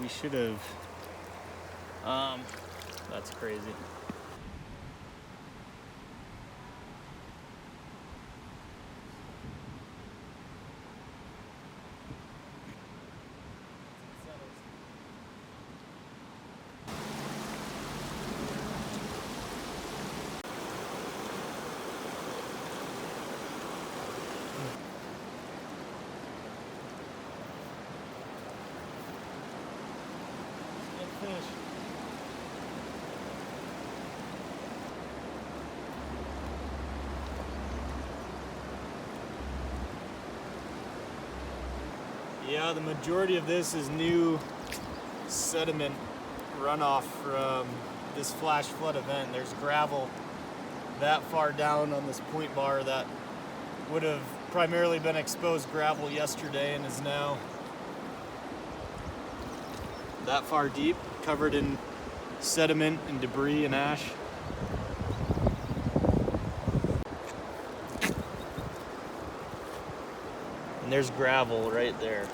We should have. That's crazy. Fish. Yeah, the majority of this is new sediment runoff from this flash flood event. There's gravel that far down on this point bar that would have primarily been exposed gravel yesterday and is now that far deep, covered in sediment and debris and ash. And there's gravel right there.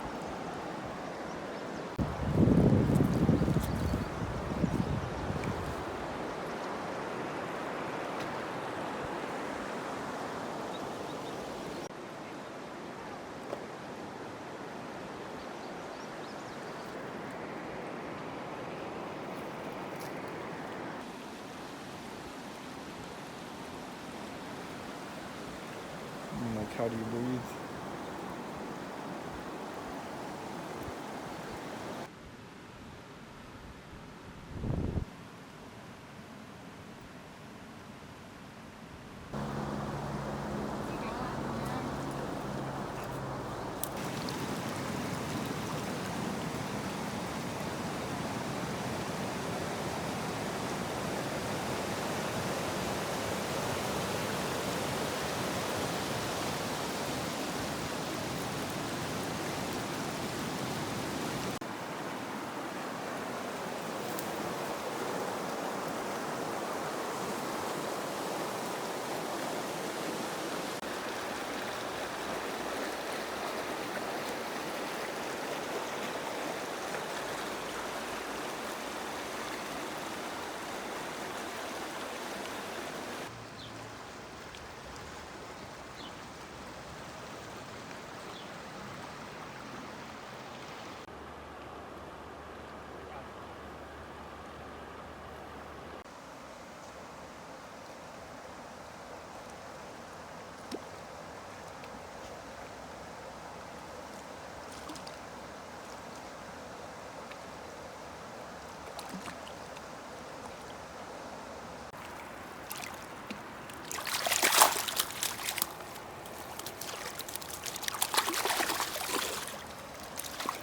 Like, how do you breathe?